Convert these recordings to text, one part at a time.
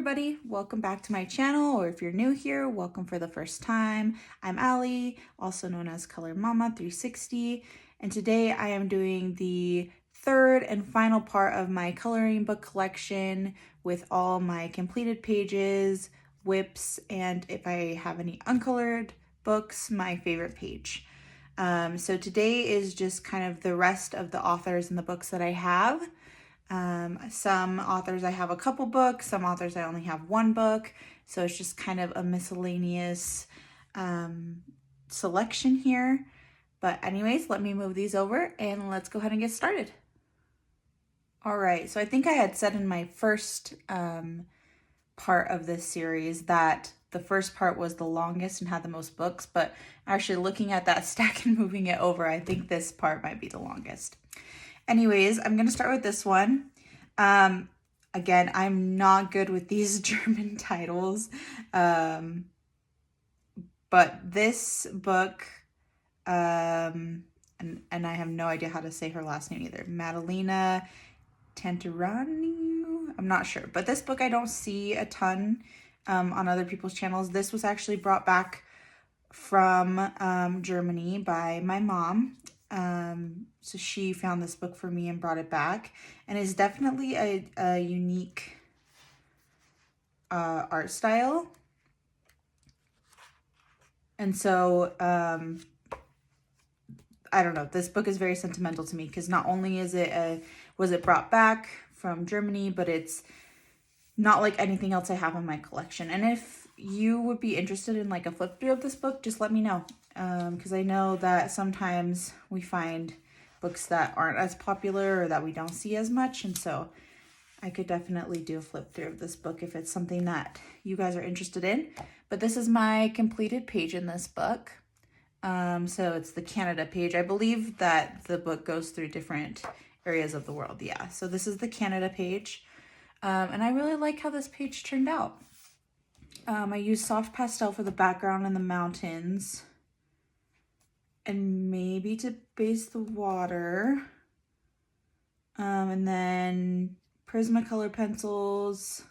everybody, welcome back to my channel, or if you're new here, welcome for the first time. I'm Allie, also known as Color Mama 360, and today I am doing the third and final part of my coloring book collection with all my completed pages, whips, and if I have any uncolored books, my favorite page. So today is just kind of the rest of the authors and the books that I have. Some authors I have a couple books, some authors I only have one book, so it's just kind of a miscellaneous selection here. But anyways, let me move these over and let's go ahead and get started. All right, so I think I had said in my first part of this series that the first part was the longest and had the most books, but actually looking at that stack and moving it over, I think this part might be the longest. Anyways, I'm going to start with this one. Again, I'm not good with these German titles. But this book, and I have no idea how to say her last name either. Madalena Tantarani? I'm not sure. But this book I don't see a ton on other people's channels. This was actually brought back from Germany by my mom. So she found this book for me and brought it back, and it's definitely a unique art style. And so I don't know, this book is very sentimental to me because not only is it was it brought back from Germany, but it's not like anything else I have in my collection. And if you would be interested in like a flip through of this book, just let me know. Because I know that sometimes we find books that aren't as popular or that we don't see as much. And so I could definitely do a flip through of this book if it's something that you guys are interested in. But this is my completed page in this book. So it's the Canada page. I believe that the book goes through different areas of the world. Yeah, so this is the Canada page. And I really like how this page turned out. I used soft pastel for the background and the mountains. And maybe to base the water. And then Prismacolor pencils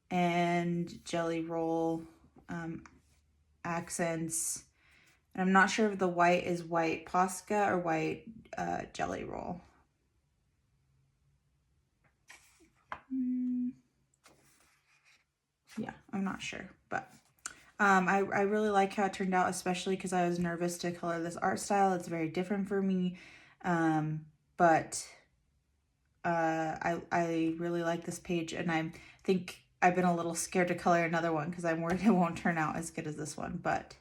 and jelly roll accents. And I'm not sure if the white is white Posca or white jelly roll. Yeah, I'm not sure, but I really like how it turned out, especially because I was nervous to color this art style. It's very different for me, but I really like this page, and I think I've been a little scared to color another one because I'm worried it won't turn out as good as this one. But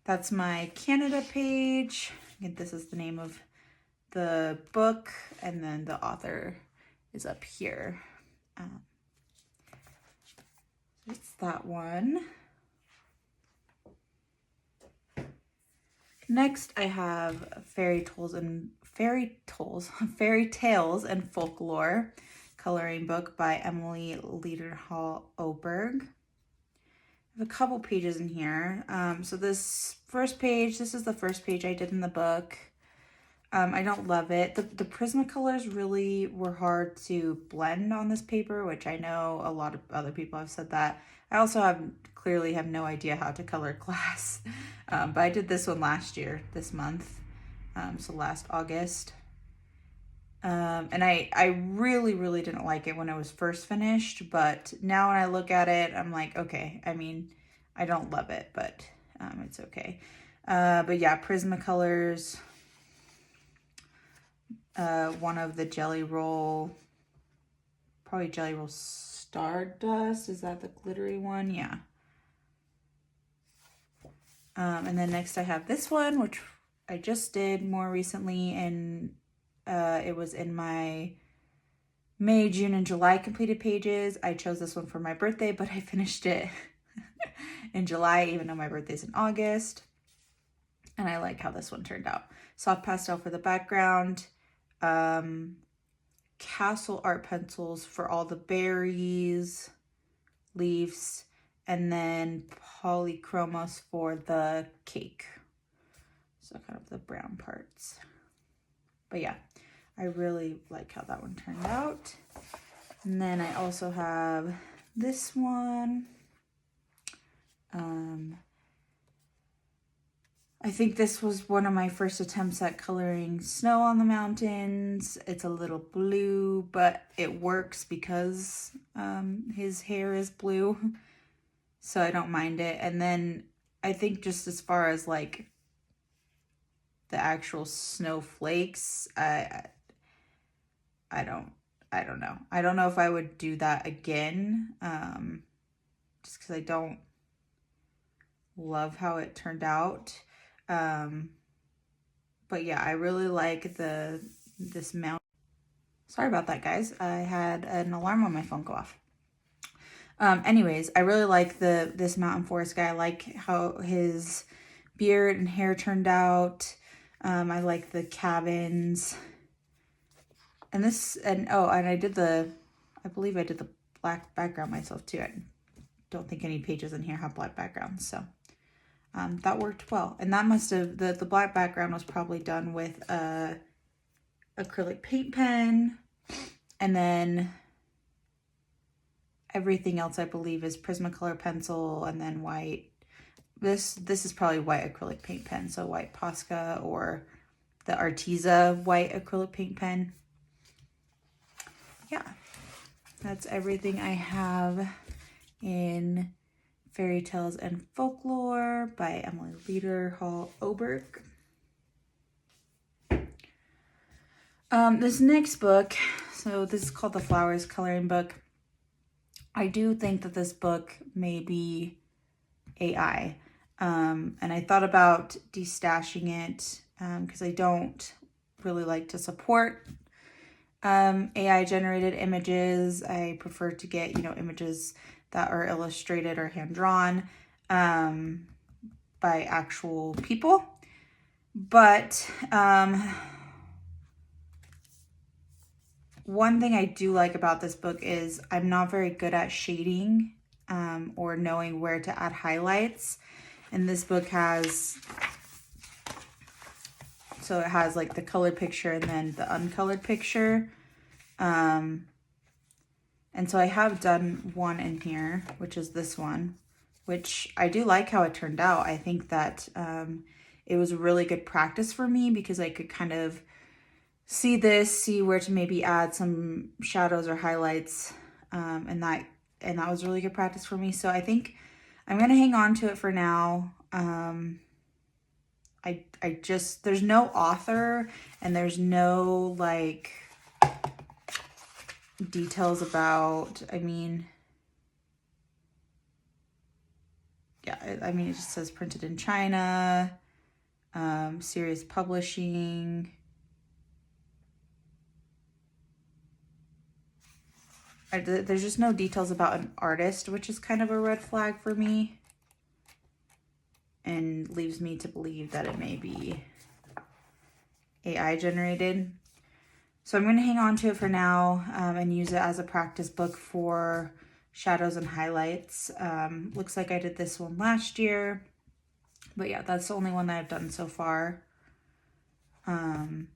that's my Canada page. Again, this is the name of the book, and then the author is up here. It's that one. Next, I have Fairy Tales and Folklore coloring book by Emily Leaderhall Oberg. I have a couple pages in here. So this is the first page I did in the book. I don't love it. The Prismacolors really were hard to blend on this paper, which I know a lot of other people have said that. I also clearly have no idea how to color glass. But I did this one this month, so last August. And I really, really didn't like it when it was first finished, but now when I look at it, I'm like, okay, I mean, I don't love it, but it's okay. But yeah, Prismacolors. One of the jelly roll, probably jelly roll Stardust. Is that the glittery one? Yeah. And then next I have this one, which I just did more recently, and it was in my May, June, and July completed pages. I chose this one for my birthday, but I finished it in July, even though my birthday's in August. And I like how this one turned out. Soft pastel for the background. Castle art pencils for all the berries, leaves, and then polychromos for the cake. So kind of the brown parts. But yeah, I really like how that one turned out. And then I also have this one. I think this was one of my first attempts at coloring snow on the mountains. It's a little blue, but it works because his hair is blue, so I don't mind it. And then I think just as far as like the actual snowflakes, I don't know. I don't know if I would do that again, just because I don't love how it turned out. But yeah, I really like this mount. Sorry about that, guys. I had an alarm on my phone go off. Anyways, I really like this mountain forest guy. I like how his beard and hair turned out. I like the cabins. And I believe I did the black background myself too. I don't think any pages in here have black backgrounds, so that worked well. And that must have, the black background was probably done with a acrylic paint pen, and then everything else I believe is Prismacolor pencil, and then white. This is probably white acrylic paint pen, so white Posca or the Arteza white acrylic paint pen. Yeah, that's everything I have in Fairy Tales and Folklore by Emily Leader Hall Oberg. This next book, so this is called The Flowers Coloring Book. I do think that this book may be AI. And I thought about destashing it because I don't really like to support AI generated images. I prefer to get, images that are illustrated or hand-drawn by actual people. But one thing I do like about this book is I'm not very good at shading or knowing where to add highlights. And this book has, so it has like the color picture and then the uncolored picture. And so I have done one in here, which is this one, which I do like how it turned out. I think that it was a really good practice for me because I could kind of see where to maybe add some shadows or highlights. And that was really good practice for me. So I think I'm going to hang on to it for now. There's no author and there's no like details about, it just says printed in China, Serious Publishing. There's just no details about an artist, which is kind of a red flag for me and leaves me to believe that it may be AI generated. So I'm going to hang on to it for now and use it as a practice book for shadows and highlights. Looks like I did this one last year, but yeah, that's the only one that I've done so far. And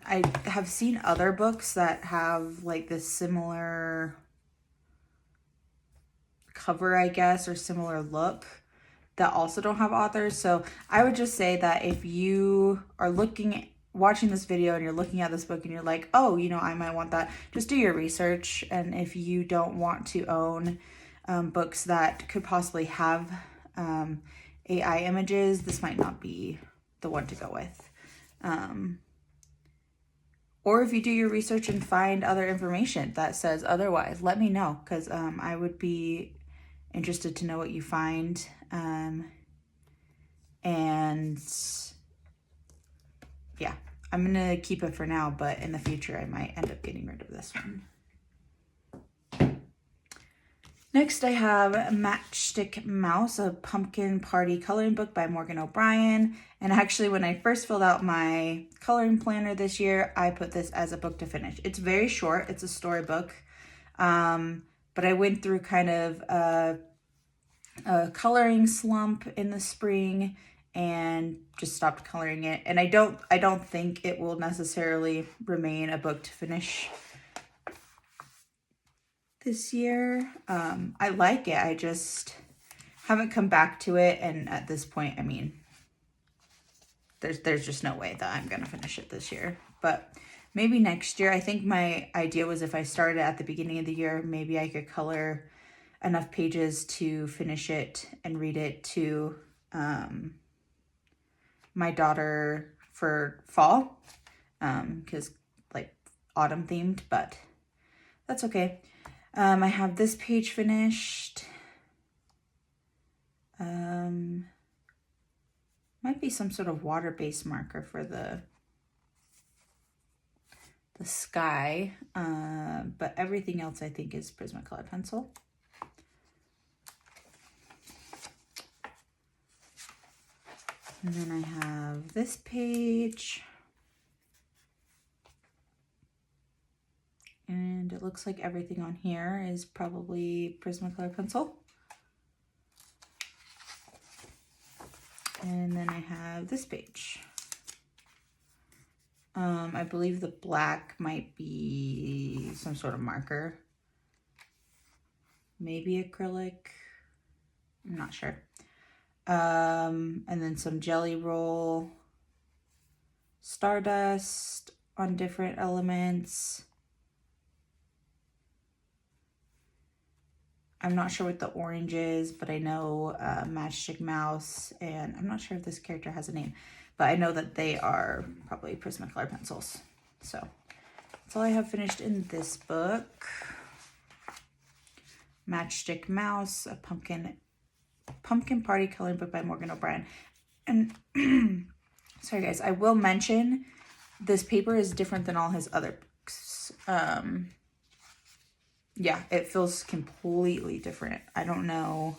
I have seen other books that have like this similar cover, I guess, or similar look that also don't have authors. So I would just say that if you are watching this video and you're looking at this book and you're like, oh, I might want that, just do your research. And if you don't want to own books that could possibly have AI images, this might not be the one to go with. Or if you do your research and find other information that says otherwise, let me know, because I would be interested to know what you find. And yeah, I'm going to keep it for now, but in the future, I might end up getting rid of this one. Next, I have Matchstick Mouse, a pumpkin party coloring book by Morgan O'Brien. And actually, when I first filled out my coloring planner this year, I put this as a book to finish. It's very short. It's a storybook. But I went through kind of a coloring slump in the spring and just stopped coloring it. And I don't think it will necessarily remain a book to finish this year. I like it. I just haven't come back to it. And at this point, I mean, there's just no way that I'm going to finish it this year. But maybe next year. I think my idea was if I started at the beginning of the year, maybe I could color enough pages to finish it and read it to my daughter for fall, because like autumn themed, but that's okay. I have this page finished. Might be some sort of water-based marker for the sky, but everything else I think is Prismacolor pencil. And then I have this page. And it looks like everything on here is probably Prismacolor pencil. And then I have this page. I believe the black might be some sort of marker. Maybe acrylic. I'm not sure. And then some jelly roll, stardust on different elements. I'm not sure what the orange is, but I know Matchstick Mouse, and I'm not sure if this character has a name, but I know that they are probably Prismacolor pencils. So that's all I have finished in this book. Matchstick Mouse, a pumpkin party coloring book by Morgan O'Brien. And sorry guys, I will mention this paper is different than all his other books. Yeah, it feels completely different. I don't know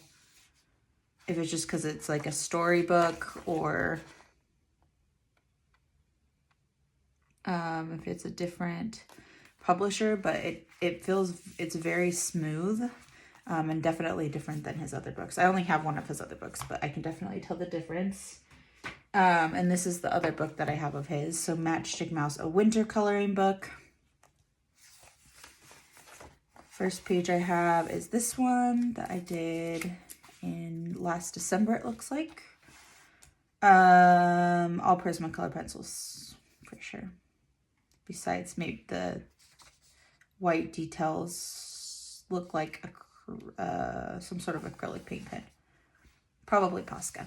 if it's just because it's like a storybook or if it's a different publisher, but it feels, it's very smooth and definitely different than his other books. I only have one of his other books, but I can definitely tell the difference. And this is the other book that I have of his. So Matchstick Mouse, a winter coloring book. First page I have is this one that I did in last December, it looks like. All Prismacolor pencils, for sure. Besides maybe the white details look like some sort of acrylic paint pen. Probably Posca.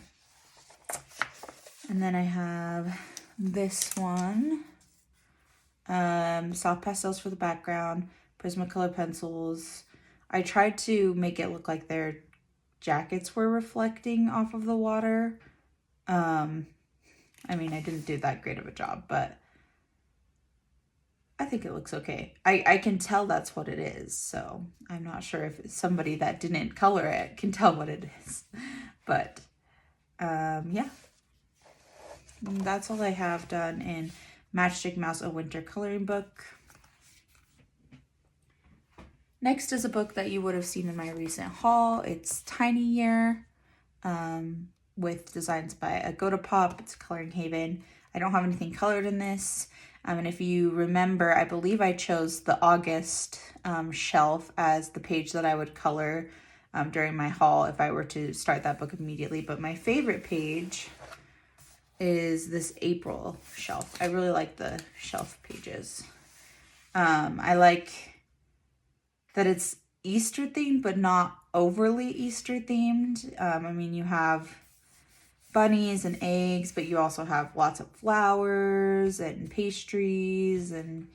And then I have this one. Soft pastels for the background. Prismacolor pencils. I tried to make it look like their jackets were reflecting off of the water. I mean, I didn't do that great of a job, but I think it looks okay. I can tell that's what it is, so I'm not sure if somebody that didn't color it can tell what it is. But, yeah. That's all I have done in Matchstick Mouse, a winter coloring book. Next is a book that you would have seen in my recent haul. It's Tiny Year, with designs by Agotapop. It's Coloring Haven. I don't have anything colored in this. And if you remember, I believe I chose the August shelf as the page that I would color during my haul if I were to start that book immediately. But my favorite page is this April shelf. I really like the shelf pages. I like that it's Easter themed, but not overly Easter themed. I mean, you have bunnies and eggs, but you also have lots of flowers and pastries and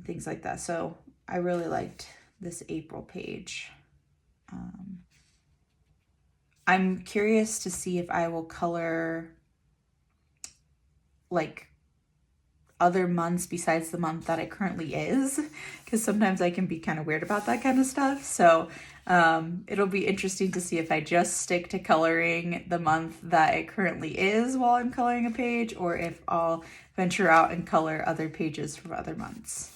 things like that. So I really liked this April page. I'm curious to see if I will color like other months besides the month that it currently is, because sometimes I can be kind of weird about that kind of stuff. So it'll be interesting to see if I just stick to coloring the month that it currently is while I'm coloring a page, or if I'll venture out and color other pages from other months.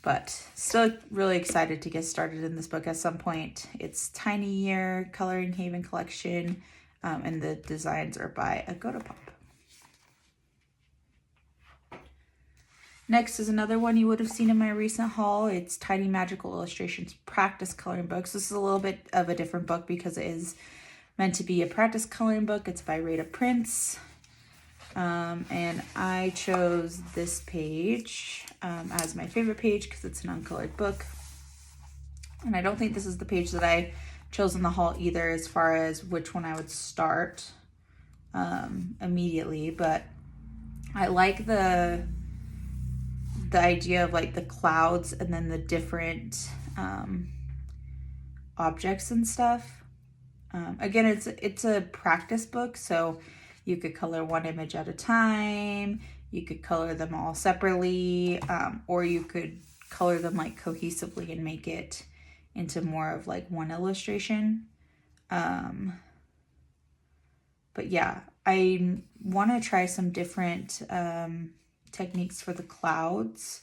But still really excited to get started in this book at some point. It's Tiny Year Coloring Haven collection, and the designs are by Agotapop. Next is another one you would have seen in my recent haul. It's Tiny Magical Illustrations Practice Coloring Books. This is a little bit of a different book because it is meant to be a practice coloring book. It's by Rita Prince. And I chose this page as my favorite page because it's an uncolored book. And I don't think this is the page that I chose in the haul either as far as which one I would start immediately. But I like the idea of like the clouds and then the different objects and stuff. Again, it's a practice book, so you could color one image at a time, you could color them all separately, or you could color them like cohesively and make it into more of like one illustration. But yeah, I want to try some different techniques for the clouds.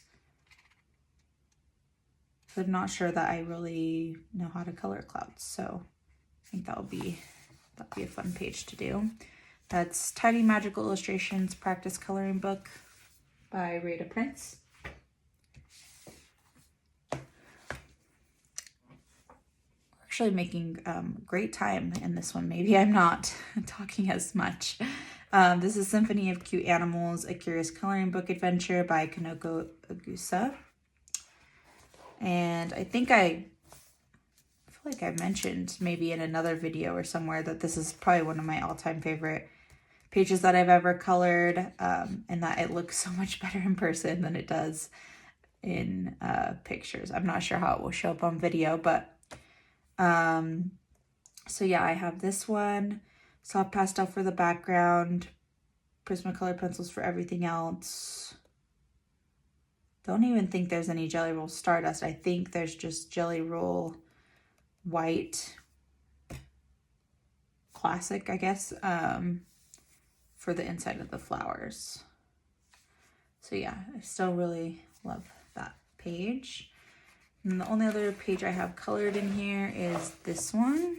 I'm not sure that I really know how to color clouds, so I think that'll be a fun page to do. That's Tiny Magical Illustrations Practice Coloring Book by Rita Prince. We're actually making great time in this one. Maybe I'm not talking as much. This is Symphony of Cute Animals, A Curious Coloring Book Adventure by Kanoko Agusa. And I think I feel like I mentioned maybe in another video or somewhere that this is probably one of my all-time favorite pages that I've ever colored, and that it looks so much better in person than it does in pictures. I'm not sure how it will show up on video, but so yeah, I have this one. Soft pastel for the background, Prismacolor pencils for everything else. Don't even think there's any Jelly Roll Stardust. I think there's just Jelly Roll White Classic, I guess, for the inside of the flowers. So yeah, I still really love that page. And the only other page I have colored in here is this one.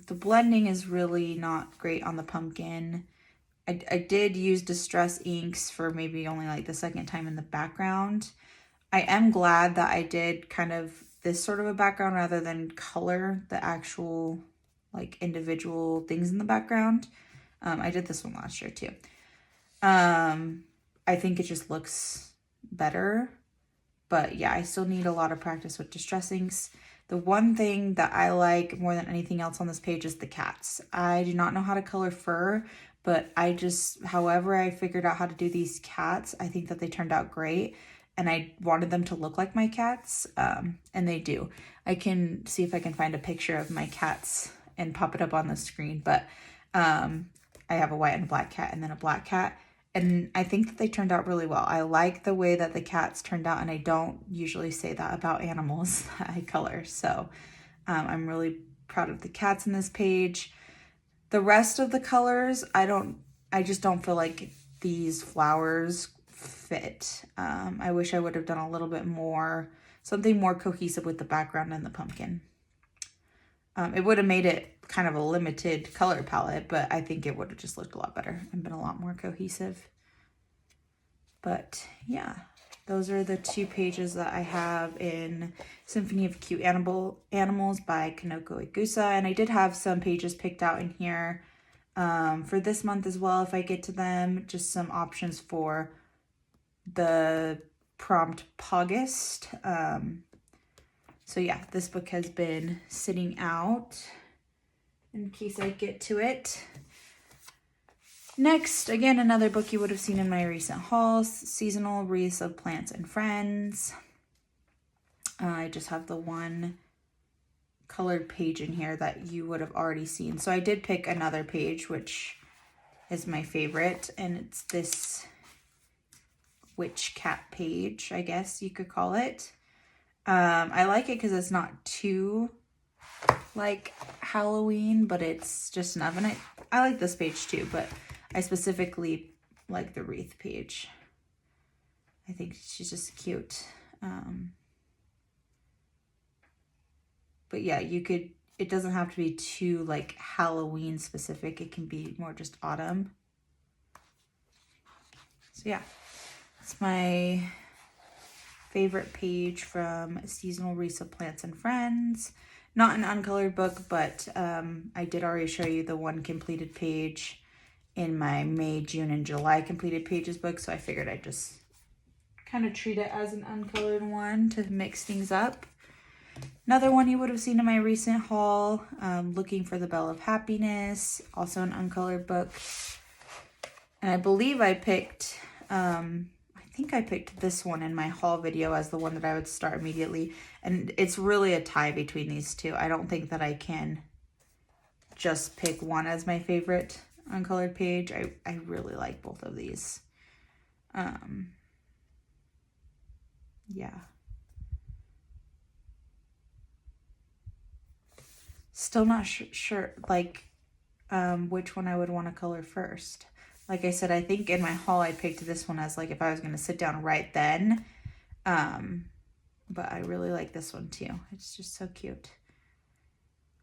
The blending is really not great on the pumpkin. I did use Distress inks for maybe only like the second time in the background. I am glad that I did kind of this sort of a background rather than color the actual like individual things in the background. I did this one last year too. I think it just looks better, but yeah, I still need a lot of practice with Distress inks. The one thing that I like more than anything else on this page is the cats. I do not know how to color fur, but however I figured out how to do these cats, I think that they turned out great. And I wanted them to look like my cats, and they do. I can see if I can find a picture of my cats and pop it up on the screen, but I have a white and a black cat and then a black cat. And I think that they turned out really well. I like the way that the cats turned out, and I don't usually say that about animals that I color. So I'm really proud of the cats in this page. The rest of the colors, I just don't feel like these flowers fit. I wish I would have done a little bit more, something more cohesive with the background and the pumpkin. It would have made it kind of a limited color palette, but I think it would have just looked a lot better and been a lot more cohesive. But yeah, those are the two pages that I have in Symphony of Cute Animals by Kanoko Agusa. And I did have some pages picked out in here for this month as well, if I get to them. Just some options for the prompt Pogust. So yeah, this book has been sitting out in case I get to it. Next, again, another book you would have seen in my recent hauls, Seasonal Wreaths of Plants and Friends. I just have the one colored page in here that you would have already seen. So I did pick another page, which is my favorite, and it's this witch cat page, I guess you could call it. I like it because it's not too like Halloween, but it's just enough. And I like this page too, but I specifically like the wreath page. I think she's just cute. But yeah, it doesn't have to be too like Halloween specific. It can be more just autumn. So yeah, it's my favorite page from Seasonal Wreaths of Plants and Friends. Not an uncolored book, but I did already show you the one completed page in my May, June, and July completed pages book, so I figured I'd just kind of treat it as an uncolored one to mix things up. Another one you would have seen in my recent haul, Looking for the Bell of Happiness, also an uncolored book. And I believe I picked, I think I picked this one in my haul video as the one that I would start immediately. And it's really a tie between these two. I don't think that I can just pick one as my favorite uncolored page. I really like both of these. Yeah. Still not sure, like, which one I would want to color first. Like I said, I think in my haul I picked this one as like if I was going to sit down right then. But I really like this one too. It's just so cute.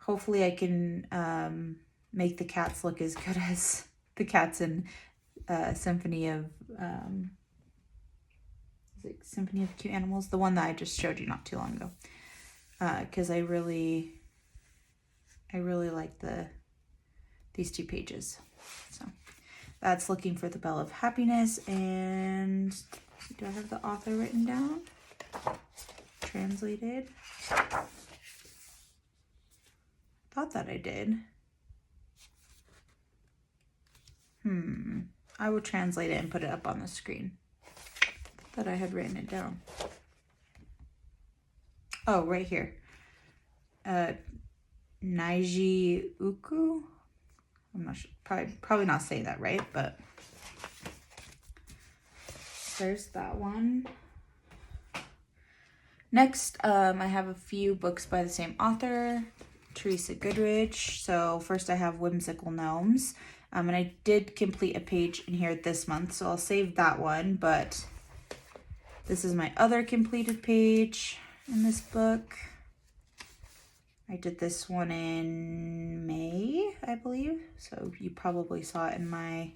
Hopefully I can make the cats look as good as the cats in Symphony of is it Symphony of Cute Animals? The one that I just showed you not too long ago. Because I really like these two pages. So that's Looking for the Bell of Happiness. And do I have the author written down? Translated. Thought that I did. I will translate it and put it up on the screen. Thought I had written it down. Oh, right here. Naiji Uku. I'm not sure, probably not saying that right, but there's that one. Next, I have a few books by the same author, Teresa Goodrich. So first I have Whimsical Gnomes. And I did complete a page in here this month, so I'll save that one, but this is my other completed page in this book. I did this one in May, I believe. So you probably saw it in my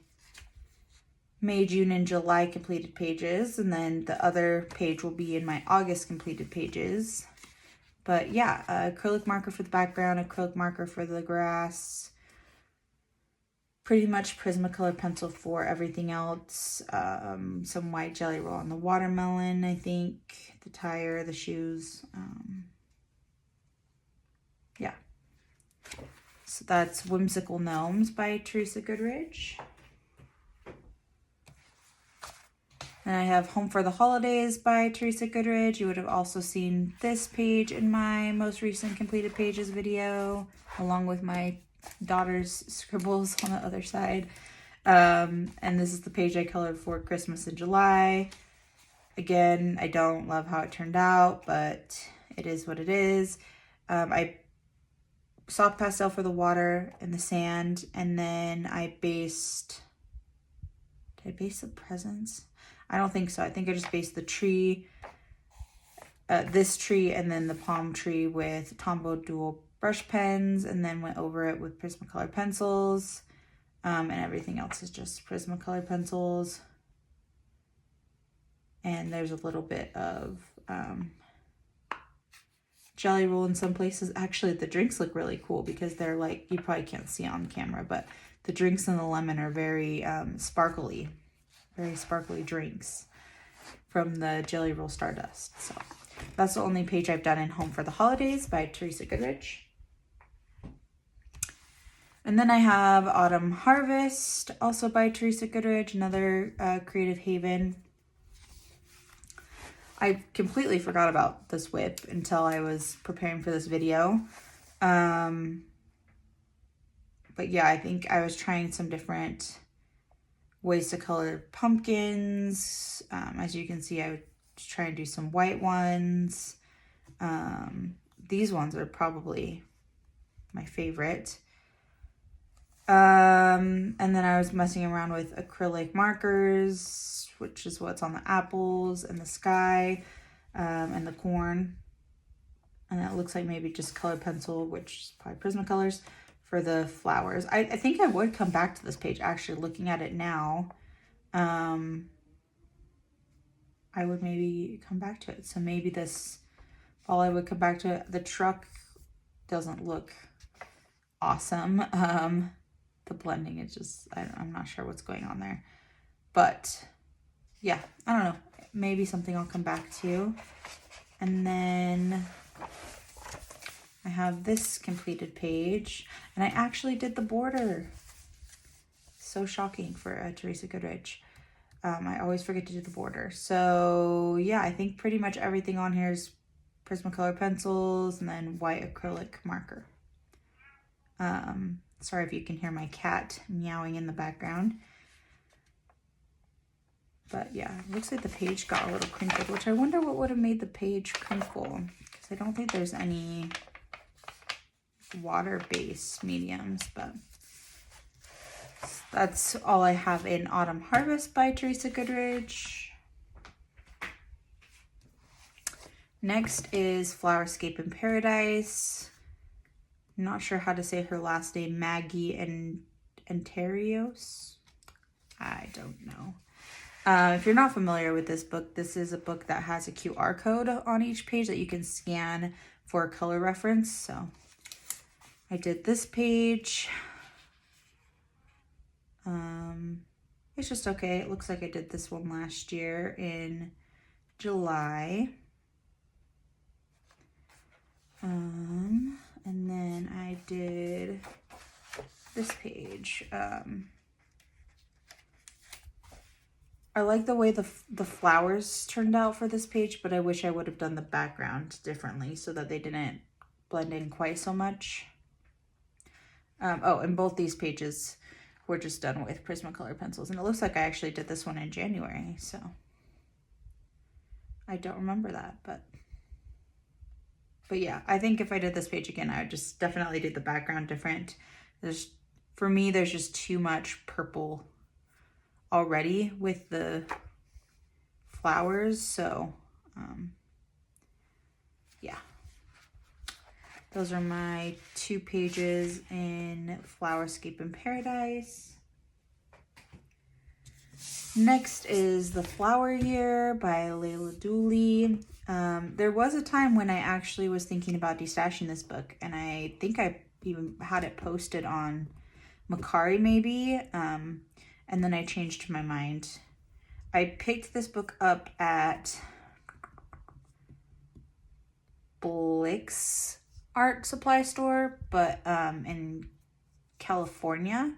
May, June, and July completed pages. And then the other page will be in my August completed pages. But yeah, acrylic marker for the background, acrylic marker for the grass. Pretty much Prismacolor pencil for everything else. Some white jelly roll on the watermelon, I think. The tire, the shoes. Yeah. So that's Whimsical Gnomes by Teresa Goodrich. And I have Home for the Holidays by Teresa Goodrich. You would have also seen this page in my most recent completed pages video, along with my daughter's scribbles on the other side. And this is the page I colored for Christmas in July. Again, I don't love how it turned out, but it is what it is. I soft pastel for the water and the sand, and then I based, did I base the presents? I don't think so. I think I just based the tree, this tree, and then the palm tree with Tombow dual brush pens, and then went over it with Prismacolor pencils, and everything else is just Prismacolor pencils. And there's a little bit of jelly roll in some places. Actually, the drinks look really cool because they're like, you probably can't see on camera, but the drinks in the lemon are very sparkly, very sparkly drinks from the Jelly Roll Stardust. So that's the only page I've done in Home for the Holidays by Teresa Goodrich. And then I have Autumn Harvest, also by Teresa Goodrich, another Creative Haven. I completely forgot about this whip until I was preparing for this video. But yeah, I think I was trying some different ways to color pumpkins. As you can see, I would try and do some white ones. These ones are probably my favorite. And then I was messing around with acrylic markers, which is what's on the apples and the sky, and the corn. And it looks like maybe just colored pencil, which is probably Prismacolors, for the flowers. I think I would come back to this page, actually, looking at it now. I would maybe come back to it. So maybe this fall I would come back to it. The truck doesn't look awesome. The blending is just, I'm not sure what's going on there. But yeah, I don't know. Maybe something I'll come back to. And then I have this completed page. And I actually did the border. So shocking for Teresa Goodrich. I always forget to do the border. So yeah, I think pretty much everything on here is Prismacolor pencils and then white acrylic marker. Sorry if you can hear my cat meowing in the background. But yeah, it looks like the page got a little crinkled, which I wonder what would have made the page crinkle. Because I don't think there's any water-based mediums, but that's all I have in Autumn Harvest by Teresa Goodrich. Next is Flowerscape in Paradise. I'm not sure how to say her last name, Maggie and Anterios. I don't know. If you're not familiar with this book, this is a book that has a QR code on each page that you can scan for a color reference. So I did this page. It's just okay. It looks like I did this one last year in July. And then I did this page. I like the way the flowers turned out for this page, but I wish I would have done the background differently so that they didn't blend in quite so much. Oh, and both these pages were just done with Prismacolor pencils. And it looks like I actually did this one in January, so I don't remember that, but yeah, I think if I did this page again, I would just definitely do the background different. For me, there's just too much purple already with the flowers, so yeah. Those are my 2 pages in Flowerscape in Paradise. Next is The Flower Year by Layla Dooley. There was a time when I actually was thinking about destashing this book, and I think I even had it posted on Macari maybe, and then I changed my mind. I picked this book up at Blick's art supply store, but in California.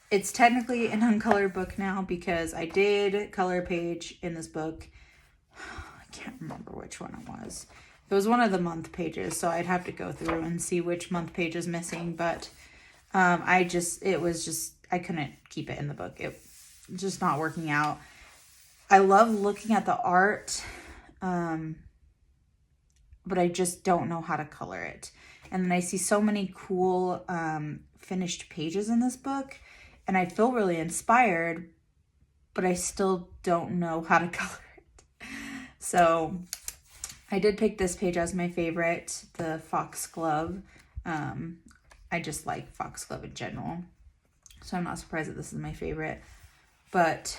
It's technically an uncolored book now because I did color a page in this book. I can't remember which one it was. It was one of the month pages, so I'd have to go through and see which month page is missing, but I couldn't keep it in the book. It just not working out. I love looking at the art, but I just don't know how to color it. And then I see so many cool finished pages in this book, and I feel really inspired, but I still don't know how to color it. So I did pick this page as my favorite, the Foxglove. I just like Foxglove in general, so I'm not surprised that this is my favorite. But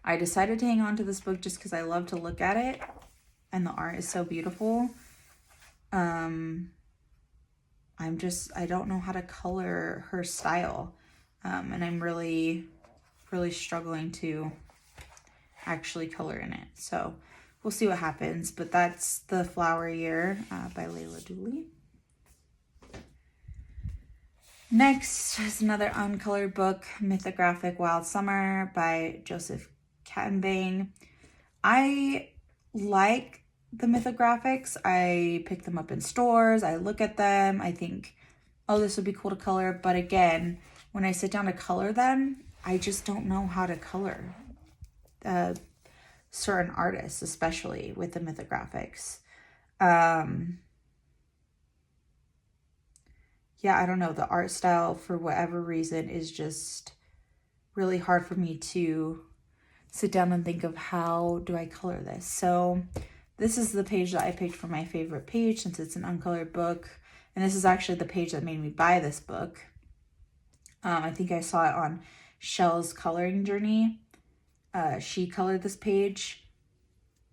I decided to hang on to this book just because I love to look at it, and the art is so beautiful. I don't know how to color her style, and I'm really, really struggling to actually color in it. So we'll see what happens, but that's The Flower Year by Layla Dooley. Next is another uncolored book, Mythographic Wild Summer by Joseph Kattenbang. I like the mythographics. I pick them up in stores. I look at them. I think, oh, this would be cool to color. But again, when I sit down to color them, I just don't know how to color certain artists, especially with the mythographics. Yeah, I don't know. The art style, for whatever reason, is just really hard for me to sit down and think of how do I color this. So this is the page that I picked for my favorite page since it's an uncolored book. And this is actually the page that made me buy this book. I think I saw it on Shell's coloring journey. She colored this page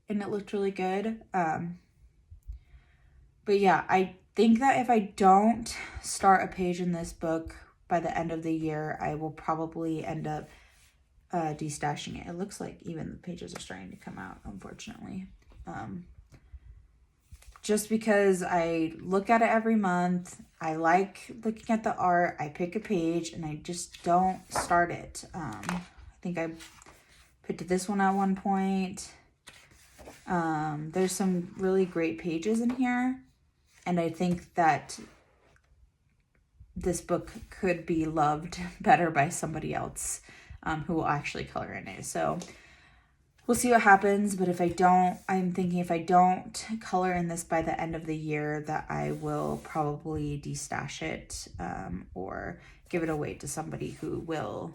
and it looked really good. But yeah, I think that if I don't start a page in this book by the end of the year, I will probably end up destashing it. It looks like even the pages are starting to come out, unfortunately. Just because I look at it every month, I like looking at the art, I pick a page, and I just don't start it. I think I picked this one at one point. There's some really great pages in here, and I think that this book could be loved better by somebody else who will actually color in it. So we'll see what happens, but I'm thinking if I don't color in this by the end of the year, that I will probably destash it or give it away to somebody who will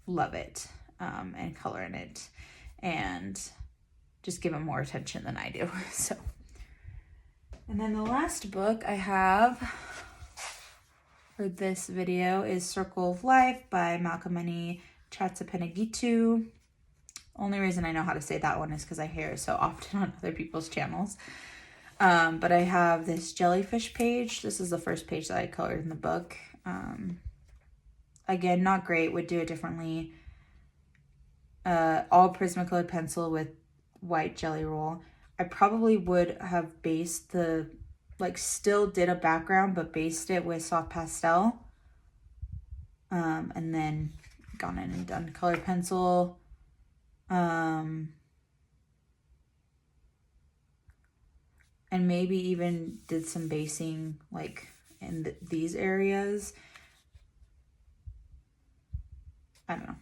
love it and color in it and just give it more attention than I do. So, and then the last book I have for this video is Circle of Life by Malkameni Chatsapenagitu. Only reason I know how to say that one is because I hear it so often on other people's channels. But I have this jellyfish page. This is the first page that I colored in the book. Again, not great. Would do it differently. All Prismacolor pencil with white jelly roll. I probably would have based still did a background, but based it with soft pastel. And then gone in and done colored pencil. And maybe even did some basing like in these areas. I don't know.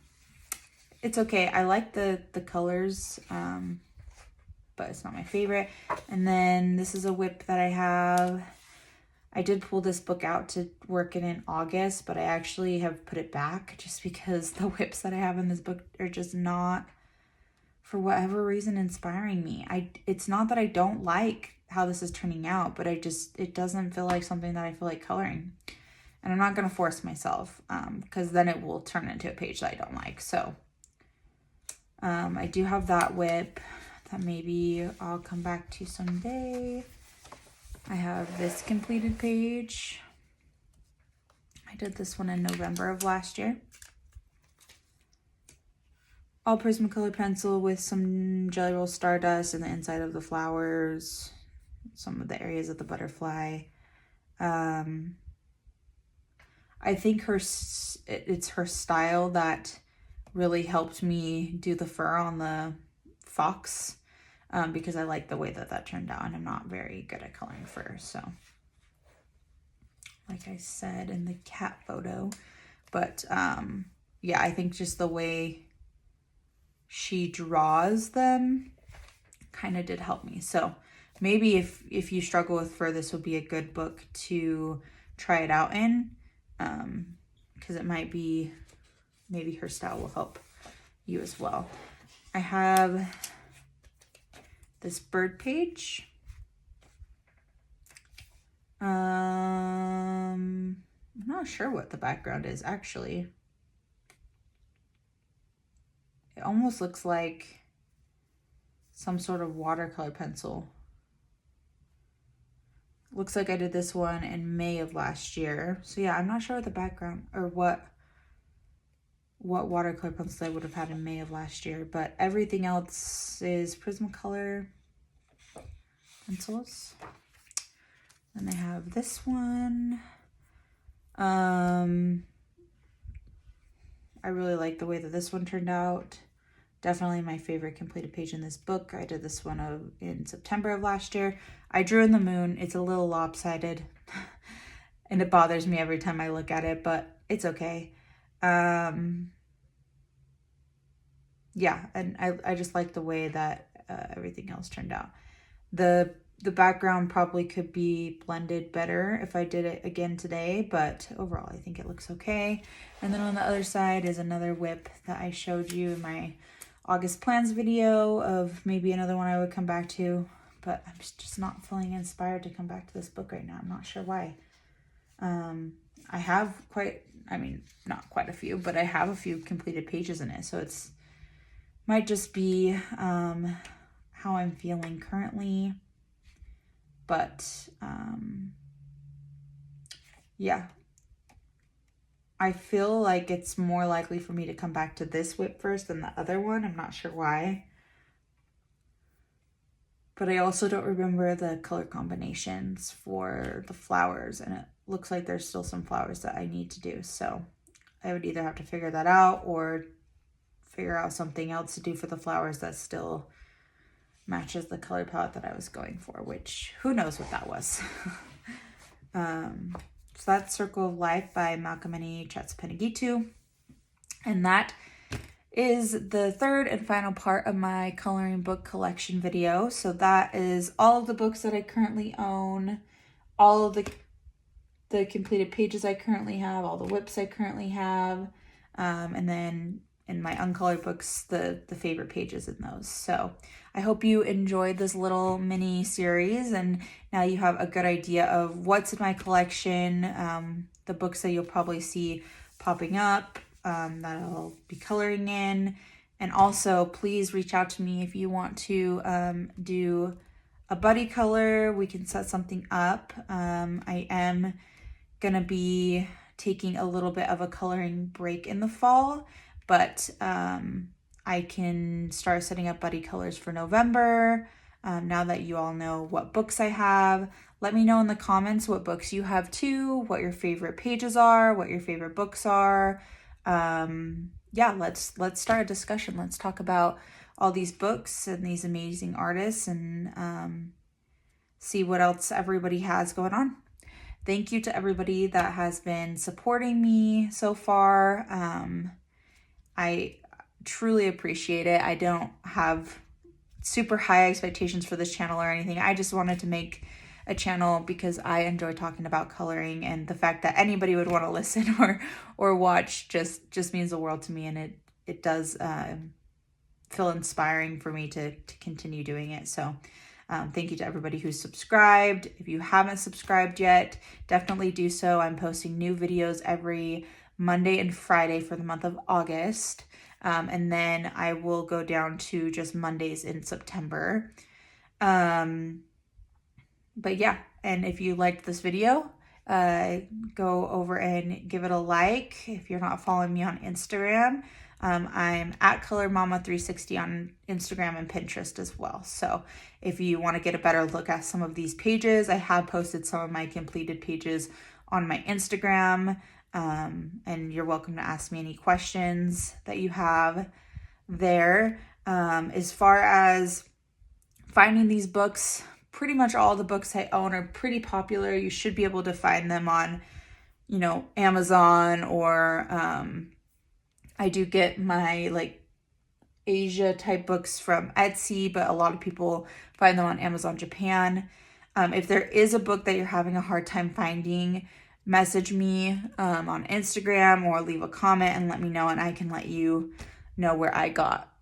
It's okay. I like the colors, but it's not my favorite. And then this is a whip that I have. I did pull this book out to work in August, but I actually have put it back just because the whips that I have in this book are just not, for whatever reason, inspiring me. It's not that I don't like how this is turning out, but it doesn't feel like something that I feel like coloring. And I'm not going to force myself because then it will turn into a page that I don't like. So I do have that whip that maybe I'll come back to someday. I have this completed page. I did this one in November of last year. All Prismacolor pencil with some Jelly Roll Stardust in the inside of the flowers, some of the areas of the butterfly. I think it's her style that really helped me do the fur on the fox because I like the way that turned out, and I'm not very good at coloring fur. So, like I said in the cat photo, but yeah, I think just the way she draws them kind of did help me. So maybe if you struggle with fur, this would be a good book to try it out in, because it might be, maybe her style will help you as well. I have this bird page. I'm not sure what the background is actually. It almost looks like some sort of watercolor pencil. Looks like I did this one in May of last year. So yeah, I'm not sure what the background or what watercolor pencil I would have had in May of last year, but everything else is Prismacolor pencils. Then I have this one. I really like the way that this one turned out. Definitely my favorite completed page in this book. I did this one in September of last year. I drew in the moon. It's a little lopsided and it bothers me every time I look at it, but it's okay. Yeah, and I just like the way that everything else turned out. The background probably could be blended better if I did it again today, but overall I think it looks okay. And then on the other side is another whip that I showed you in my August plans video of maybe another one I would come back to, but I'm just not feeling inspired to come back to this book right now. I'm not sure why. I have not quite a few, but I have a few completed pages in it. So it's might just be how I'm feeling currently. But yeah, I feel like it's more likely for me to come back to this whip first than the other one. I'm not sure why. But I also don't remember the color combinations for the flowers, and it looks like there's still some flowers that I need to do. So I would either have to figure that out or figure out something else to do for the flowers that still matches the color palette that I was going for, which who knows what that was. So that's Circle of Life by Malkameni Chatsapenagitu. And that is the third and final part of my coloring book collection video. So that is all of the books that I currently own, all of the completed pages I currently have, all the whips I currently have, and then in my uncolored books, the favorite pages in those. So I hope you enjoyed this little mini series, and now you have a good idea of what's in my collection, the books that you'll probably see popping up, that I'll be coloring in. And also, please reach out to me if you want to do a buddy color. We can set something up. I am gonna be taking a little bit of a coloring break in the fall, but I can start setting up buddy colors for November. Now that you all know what books I have, let me know in the comments what books you have too, what your favorite pages are, what your favorite books are. Yeah, let's start a discussion. Let's talk about all these books and these amazing artists, and see what else everybody has going on. Thank you to everybody that has been supporting me so far. I truly appreciate it. I don't have super high expectations for this channel or anything. I just wanted to make a channel because I enjoy talking about coloring, and the fact that anybody would want to listen or watch just means the world to me, and it does feel inspiring for me to continue doing it. So thank you to everybody who's subscribed. If you haven't subscribed yet, definitely do so. I'm posting new videos every Monday and Friday for the month of August. And then I will go down to just Mondays in September. But yeah, and if you liked this video, go over and give it a like. If you're not following me on Instagram, I'm at ColorMama360 on Instagram and Pinterest as well. So if you want to get a better look at some of these pages, I have posted some of my completed pages on my Instagram. And you're welcome to ask me any questions that you have there. As far as finding these books, pretty much all the books I own are pretty popular. You should be able to find them on, Amazon, or I do get my Asia type books from Etsy, but a lot of people find them on Amazon Japan. If there is a book that you're having a hard time finding, message me on Instagram or leave a comment and let me know, and I can let you know where I got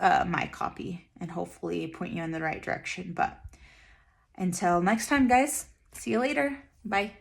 my copy and hopefully point you in the right direction. But until next time, guys, see you later. Bye.